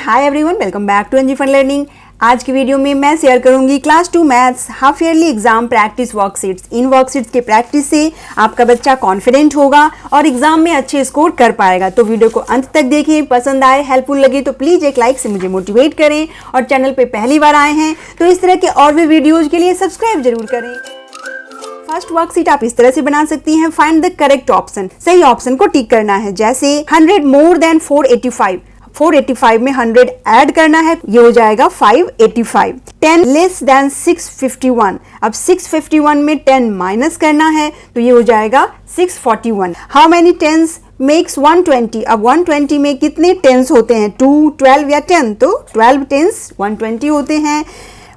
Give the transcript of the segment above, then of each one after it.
Hi everyone, welcome back to N G fun learning. आज की video में मैं शेयर करूंगी class 2 maths half yearly exam practice worksheets. इन वर्कशीट्स के प्रैक्टिस से आपका बच्चा कॉन्फिडेंट होगा और एग्जाम में अच्छे स्कोर कर पाएगा। तो वीडियो को अंत तक देखें, पसंद आए, हेल्पफुल लगे तो प्लीज एक लाइक से मुझे मोटिवेट करें और चैनल पे पहली बार आए हैं तो इस तरह के और भी वीडियोज के लिए सब्सक्राइब जरूर करें। फर्स्ट वर्कशीट आप इस तरह से बना सकती हैं, फाइंड द करेक्ट ऑप्शन। सही ऑप्शन को टिक करना है। जैसे 100 मोर देन 485, 485 में 100 ऐड करना है, ये हो जाएगा 585। 10 लेस देन 651, अब 651 में 10 माइनस करना है तो ये हो जाएगा 641। हाउ मेनी टेंस मेक्स 120, अब 120 में कितने टेंस होते हैं, 2, 12 या 10, तो 12 टेंस 120 होते हैं।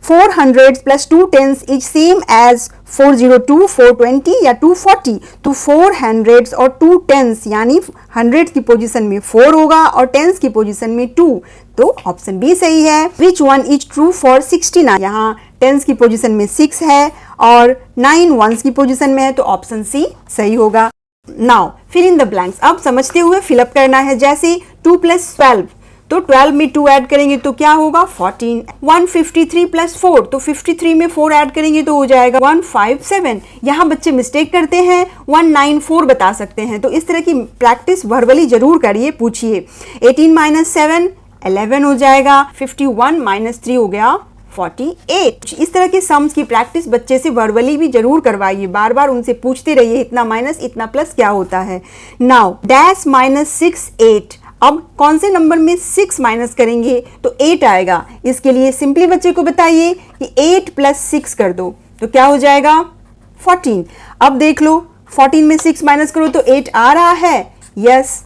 400 plus 2 tens is same as 402, 420 या 240, तो 400 और 2 टेंस यानी 100 की पोजीशन में 4 होगा और टेंस की पोजीशन में 2, तो ऑप्शन बी सही है। Which one is true for 69, यहाँ टेंस की पोजीशन में 6 है और 9 वंस की पोजीशन में है, तो ऑप्शन सी सही होगा। Now fill in the blanks, अब समझते हुए फिलअप करना है। जैसे 2 प्लस 12, तो 12 में 2 ऐड करेंगे तो क्या होगा 14। 153 प्लस 4, तो 53 में 4 ऐड करेंगे तो हो जाएगा 157। यहाँ बच्चे मिस्टेक करते हैं, 194 बता सकते हैं। तो इस तरह की प्रैक्टिस वर्बली जरूर करिए, पूछिए। 18 माइनस 7 11 हो जाएगा, 51 माइनस 3 हो गया 48। इस तरह के सम्स की प्रैक्टिस बच्चे से वर्बली भी जरूर करवाइए, बार बार उनसे पूछते रहिए इतना माइनस इतना प्लस क्या होता है। नाउ डैश माइनस 6 8, अब कौन से नंबर में 6 माइनस करेंगे तो 8 आएगा। इसके लिए सिंपली बच्चे को बताइए कि 8 प्लस 6 कर दो तो क्या हो जाएगा 14। अब देख लो 14 में 6 माइनस करो तो 8 आ रहा है, यस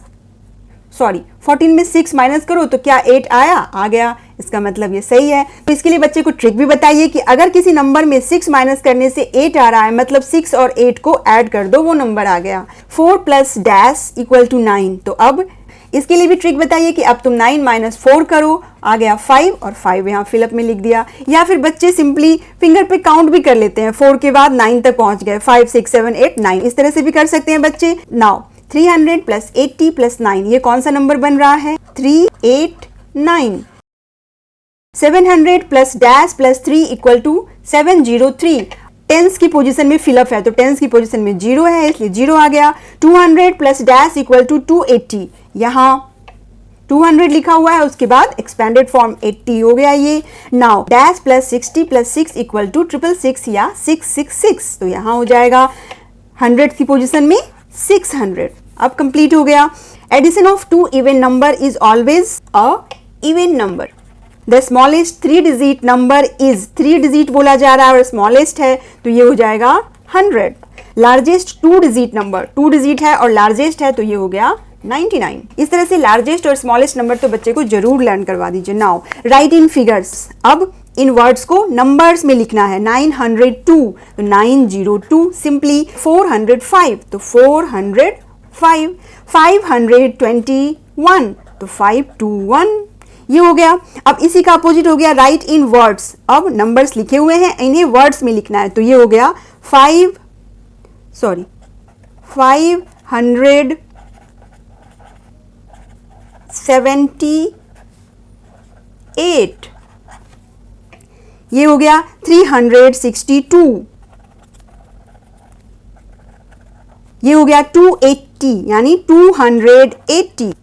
सॉरी 14 में 6 माइनस करो तो क्या 8 आया, आ गया, इसका मतलब ये सही है। तो इसके लिए बच्चे को ट्रिक भी बताइए कि अगर किसी नंबर में 6 माइनस करने से 8 आ रहा है मतलब 6 और 8 को ऐड कर दो, वो नंबर आ गया। 4 प्लस डैश इक्वल टू 9, तो अब इसके लिए भी ट्रिक बताइए कि अब तुम 9 माइनस 4 करो, आ गया 5 और 5 यहाँ फिलअप में लिख दिया। या फिर बच्चे सिंपली फिंगर पे काउंट भी कर लेते हैं, 4 के बाद 9 तक पहुंच गए, 5 6 7 8 9, इस तरह से भी कर सकते हैं बच्चे। नाउ 300 प्लस 80 प्लस 9, ये कौन सा नंबर बन रहा है 389। 700 plus dash plus 3 equal to 703। Tens की पोजीशन में फिलअप है तो टेंस की पोजीशन में 0 है इसलिए 0 आ गया। 200 प्लस डैश इक्वल टू 280, यहाँ 200 लिखा हुआ है उसके बाद एक्सपेंडेड फॉर्म 80 हो गया ये। Now dash plus 60 plus 6 equal to 666 या 666, तो यहाँ हो जाएगा 100 की पोजीशन में 600। अब कंप्लीट हो गया। Addition of 2 even number is always a even number. The smallest 3 digit number is, 3 digit बोला जा रहा है और स्मॉलेस्ट है तो ये हो जाएगा 100। लार्जेस्ट 2 डिजिट नंबर, 2 डिजिट है और लार्जेस्ट है तो ये हो गया 99। इस तरह से लार्जेस्ट और स्मॉलेस्ट नंबर तो बच्चे को जरूर लर्न करवा दीजिए। नाउ राइट इन फिगर्स, अब इन वर्ड्स को नंबर्स में लिखना है। 902 तो 902, सिंपली 405 तो 405, 521 तो 521, ये हो गया। अब इसी का अपोजिट हो गया राइट इन वर्ड्स। अब नंबर्स लिखे हुए हैं इन्हें वर्ड्स में लिखना है तो ये हो गया 578, ये हो गया 362, ये हो गया 280 यानी 280।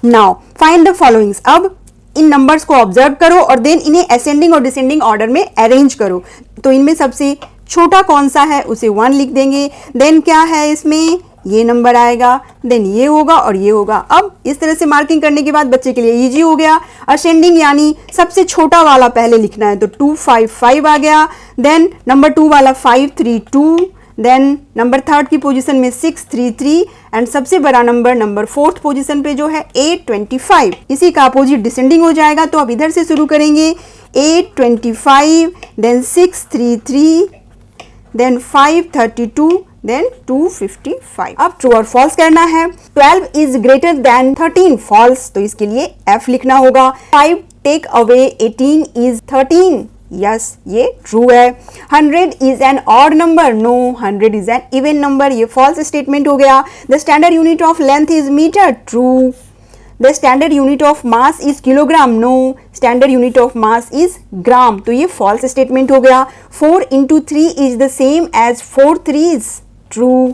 नाउ फाइंड द फॉलोइंग्स, अब इन नंबर्स को ऑब्जर्व करो और देन इन्हें असेंडिंग और डिसेंडिंग ऑर्डर में अरेंज करो। तो इनमें सबसे छोटा कौन सा है उसे 1 लिख देंगे, देन क्या है इसमें ये नंबर आएगा, देन ये होगा और ये होगा। अब इस तरह से मार्किंग करने के बाद बच्चे के लिए इजी हो गया। असेंडिंग यानी सबसे छोटा वाला पहले लिखना है तो 255 आ गया, देन नंबर 2 वाला 532, देन नंबर 3 की पोजीशन में 633 एंड सबसे बड़ा नंबर 4th पोजीशन पे जो है 825। इसी का अपोजिट डिसेंडिंग हो जाएगा तो अब इधर से शुरू करेंगे 825, देन 633, देन 532, देन 255। अब ट्रू और फॉल्स करना है। 12 इज ग्रेटर देन 13, फॉल्स, तो इसके लिए F लिखना होगा। 5 टेक अवे 18 इज 13, यस ये ट्रू है। 100 is an odd number, no 100 is an even number, ये फॉल्स स्टेटमेंट हो गया। The standard unit of length is metre, true. The standard unit of mass is kilogram, no, standard unit of mass is gram, तो ये false statement हो गया। 4 into 3 is the same as 4 3s, true.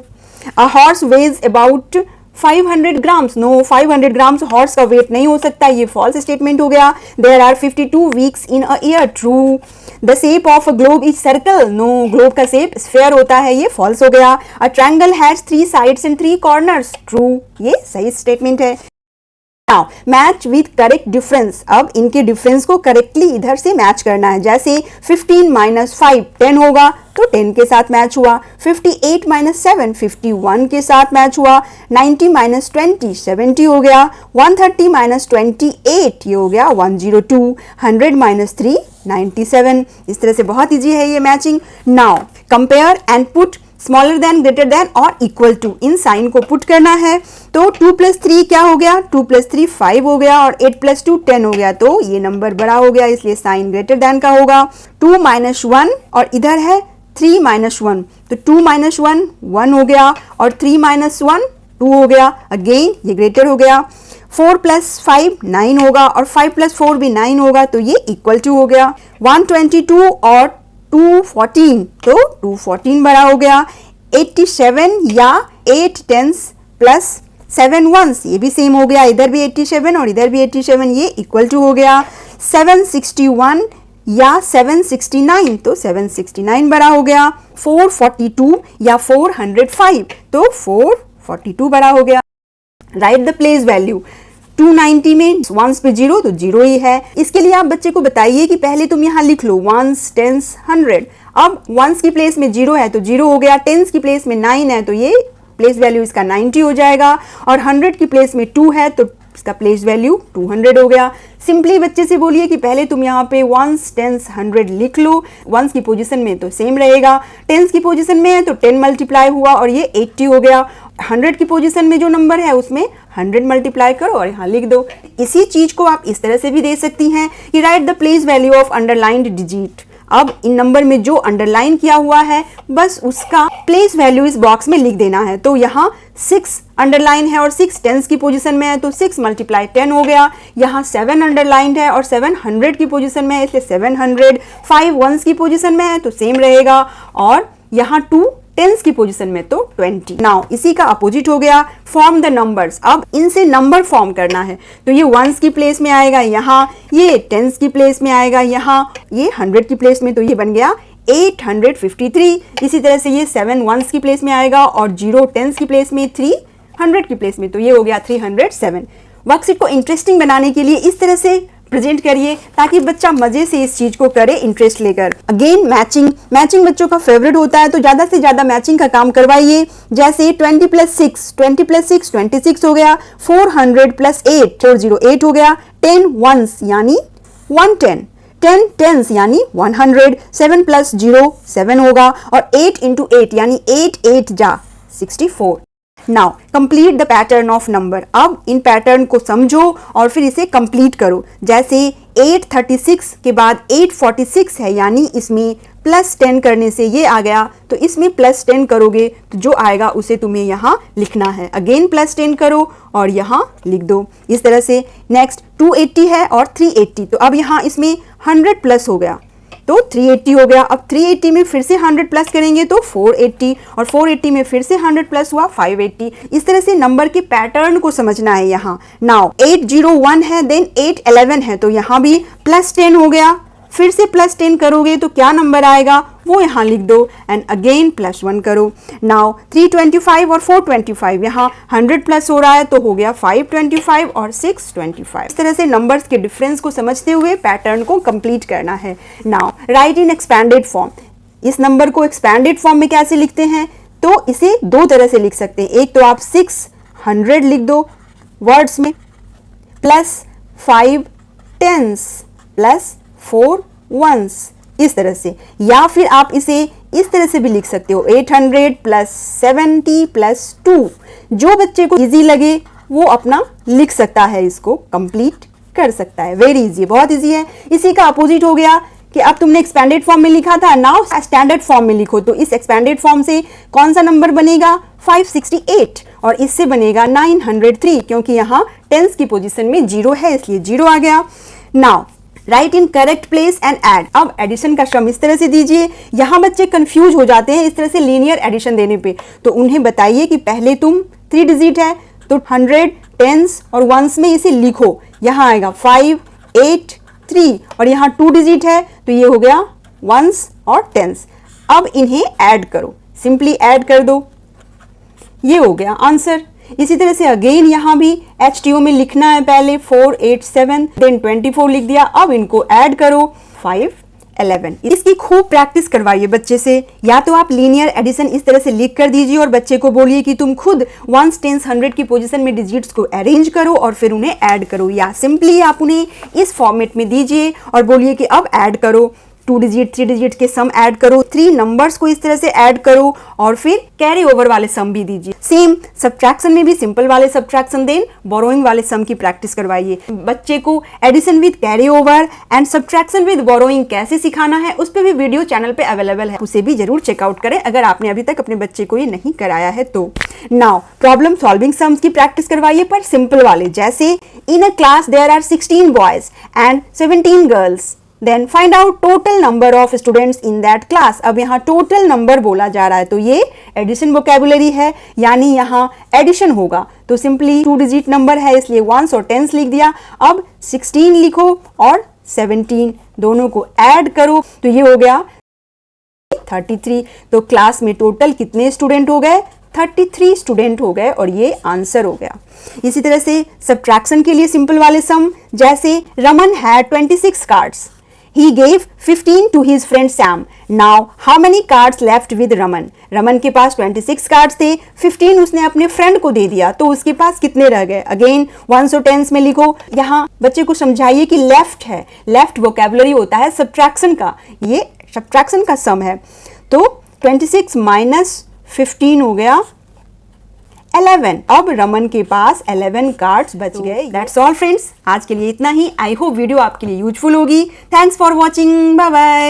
A horse ways about 500 grams, no, 500 grams horse का weight नहीं हो सकता, ये false statement हो गया। There are 52 weeks in a year, true. The shape of a globe is circle, no, globe का shape sphere होता है, ये फॉल्स हो गया। A triangle has 3 sides and 3 corners, true, ये सही स्टेटमेंट है। Now match with correct difference, अब इनके डिफरेंस को करेक्टली इधर से मैच करना है। जैसे 15 माइनस 5 10 होगा तो 10 के साथ मैच हुआ। 58 माइनस 7 51 के साथ मैच हुआ। 90 माइनस 20 70 हो गया। 130 माइनस 28 ये हो गया 102। 100 माइनस 3 97। इस तरह से बहुत ईजी है ये matching. Now compare and put smaller than, greater than और इक्वल टू, इन साइन को पुट करना है। तो 2 + 3 क्या हो गया, 2 + 3 5 हो गया और 8 + 2 10 हो गया, तो ये नंबर बड़ा हो गया, इसलिए साइन ग्रेटर देन का होगा। 2 - 1 और इधर है 3 - 1, तो 2 - 1 1 हो गया और 3 - 1 2 हो गया, अगेन ये ग्रेटर हो गया। 4 + 5 9 होगा और 5 + 4 भी 9 होगा, तो ये इक्वल टू हो गया। 122 और 214, तो 214 बड़ा हो गया। 87 या 8 10s प्लस 7 1s, ये भी सेम हो गया, इधर भी 87 और इधर भी 87, ये इक्वल टू हो गया। 761 या 769, तो 769 बड़ा हो गया। 442 या 405, तो 442 बड़ा हो गया। Right the place value. 290 में वंस पे 0, तो 0 ही है। इसके लिए आप बच्चे को बताइए कि पहले तुम यहाँ लिख लो वंस, टेंस, 100। अब वंस की प्लेस में 0 है तो 0 हो गया, टेंस की प्लेस में 9 है तो ये प्लेस वैल्यू इसका 90 हो जाएगा, और 100 की प्लेस में 2 है तो इसका प्लेस वैल्यू 200 हो गया। सिंपली बच्चे से बोलिए कि पहले तुम यहाँ पे वंस, टेंस, 100 लिख लो। वंस की पोजीशन में तो सेम रहेगा, टेंस की पोजीशन में है तो 10 मल्टीप्लाई हुआ और ये 80 हो गया। 100 की पोजीशन में जो नंबर है उसमें 100 मल्टीप्लाई करो और यहाँ लिख दो। इसी चीज को आप इस तरह से भी दे सकती हैं कि right the place value of underlined digit. अब इन नंबर में जो अंडरलाइन किया हुआ है बस उसका प्लेस वैल्यू इस बॉक्स में लिख देना है। तो यहाँ 6 अंडरलाइन है और 6 टेंस की पोजीशन में है तो 6 × 10 हो गया। यहाँ 7 अंडरलाइन है और 7 100 की पोजीशन में है इसलिए 700। 5 1s की पोजीशन में है तो सेम रहेगा, और यहाँ 2 टेंस की पोजीशन में तो 20। नाउ इसी का अपोजिट हो गया, फॉर्म द नंबर्स। अब इनसे नंबर फॉर्म करना है, तो ये 1s की प्लेस में आएगा यहाँ, ये 10s की प्लेस में आएगा यहाँ, ये 100 की प्लेस में, तो ये बन गया 853। इसी तरह से ये 7 1s की प्लेस में आएगा और 0 10s की प्लेस में, 3 100 की प्लेस में, तो ये हो गया 307। वर्कशीट को इंटरेस्टिंग बनाने के लिए इस तरह से प्रेजेंट करिए ताकि बच्चा मजे से इस चीज को करे इंटरेस्ट लेकर। अगेन मैचिंग बच्चों का फेवरेट होता है, तो ज्यादा से ज्यादा मैचिंग का काम करवाइए। जैसे 20 + 6 26 हो गया। 400 + 8 408 हो गया। 10 1s यानी 110, 10 10s यानी 100। 7 + 0 7 होगा और 8 × 8 यानी 8 8 जा 64। Now complete the pattern of number. अब इन पैटर्न को समझो और फिर इसे कंप्लीट करो। जैसे 836 के बाद 846 है, यानी इसमें +10 करने से ये आ गया, तो इसमें +10 करोगे तो जो आएगा उसे तुम्हें यहाँ लिखना है। अगेन +10 करो और यहाँ लिख दो इस तरह से। नेक्स्ट 280 है और 380, तो अब यहाँ इसमें 100 प्लस हो गया तो 380 हो गया। अब 380 में फिर से 100 प्लस करेंगे तो 480, और 480 में फिर से 100 प्लस हुआ 580। इस तरह से नंबर के पैटर्न को समझना है यहाँ। नाउ 801 है, देन 811 है, तो यहाँ भी +10 हो गया। फिर से +10 करोगे तो क्या नंबर आएगा वो यहाँ लिख दो, एंड अगेन +1 करो। नाउ 325 और 425, यहाँ 100 प्लस हो रहा है तो हो गया 525 और 625। इस तरह से नंबर्स के डिफरेंस को समझते हुए पैटर्न को कंप्लीट करना है। नाउ राइट इन एक्सपैंडेड फॉर्म। इस नंबर को एक्सपैंडेड फॉर्म में कैसे लिखते हैं, तो इसे दो तरह से लिख सकते हैं। एक तो आप 600 लिख दो वर्ड्स में, +5 10s +4 1s, इस तरह से। या फिर आप इसे इस तरह से भी लिख सकते हो, 800 + 70 + 2। जो बच्चे को इजी लगे वो अपना लिख सकता है, इसको कंप्लीट कर सकता है। वेरी इजी, बहुत इजी है। इसी का अपोजिट हो गया कि अब तुमने एक्सपैंडेड फॉर्म में लिखा था, नाउ स्टैंडर्ड फॉर्म में लिखो। तो इस एक्सपैंडेड फॉर्म से कौन सा नंबर बनेगा, 568। और इससे बनेगा 903, क्योंकि यहाँ टेंस की पोजीशन में 0 है इसलिए 0 आ गया। Now right in correct place and add. अब एडिशन का क्रम इस तरह से दीजिए। यहाँ बच्चे कंफ्यूज हो जाते हैं इस तरह से लीनियर एडिशन देने पे, तो उन्हें बताइए कि पहले तुम 3 डिजिट है तो 100 टेंस और वंस में इसे लिखो। यहाँ आएगा 5 8 3 और यहाँ 2 डिजिट है तो ये हो गया वंस और टेंस। अब इन्हें ऐड करो, सिंपली ऐड कर दो, ये हो गया आंसर। इसी तरह से अगेन यहाँ भी HTO में लिखना है, पहले 4 8 7 देन 24 लिख दिया। अब इनको ऐड करो 5 11। इसकी खूब प्रैक्टिस करवाइए बच्चे से। या तो आप लीनियर एडिशन इस तरह से लिख कर दीजिए और बच्चे को बोलिए कि तुम खुद वंस टेंस 100 की पोजीशन में डिजिट्स को अरेंज करो और फिर उन्हें ऐड करो, या सिंपली आप उन्हें इस फॉर्मेट में दीजिए और बोलिए कि अब ऐड करो 2 डिजिट 3 डिजिट के सम ऐड करो, 3 नंबर्स को इस तरह से ऐड करो और फिर कैरी ओवर वाले सम भी दीजिए। सेम सब्ट्रैक्शन में भी सिंपल वाले सब्ट्रैक्शन देन बोरोइंग वाले सम की प्रैक्टिस करवाइए। बच्चे को addition with carry over and subtraction with borrowing कैसे सिखाना है उस पर भी वीडियो चैनल पे अवेलेबल है, उसे भी जरूर चेकआउट करें अगर आपने अभी तक अपने बच्चे को ये नहीं कराया है तो। नाउ प्रॉब्लम सॉल्विंग सम्स की प्रैक्टिस करवाइए, पर सिंपल वाले, जैसे in a class there are 16 boys and 17 girls, then find out total number of students in that class. अब यहाँ टोटल नंबर बोला जा रहा है तो ये एडिशन वोकैबुलरी है, यानी यहाँ एडिशन होगा। तो सिंपली 2 डिजिट नंबर है इसलिए वंस और टेंस लिख दिया। अब 16 लिखो और 17 दोनों को ऐड करो तो ये हो गया 33। तो क्लास में टोटल कितने स्टूडेंट हो गए? 33 स्टूडेंट हो गए और ये आंसर हो गया। इसी तरह से सब्ट्रैक्शन के लिए सिंपल वाले सम, जैसे Raman had 26 cards, he gave 15 to his friend Sam. Now how many cards left with Raman? Raman के पास 26 कार्ड्स थे, 15 उसने अपने फ्रेंड को दे दिया, तो उसके पास कितने रह गए? अगेन वंस और टेंस में लिखो। यहाँ बच्चे को समझाइए कि लेफ्ट है, लेफ्ट वोकैबुलरी होता है सब्ट्रैक्शन का, ये सब्ट्रैक्शन का सम है। तो 26 माइनस 15 हो गया 11। अब रमन के पास 11 कार्ड्स बच गए। दैट्स ऑल फ्रेंड्स, आज के लिए इतना ही। आई होप वीडियो आपके लिए यूजफुल होगी। Thanks for watching, bye bye.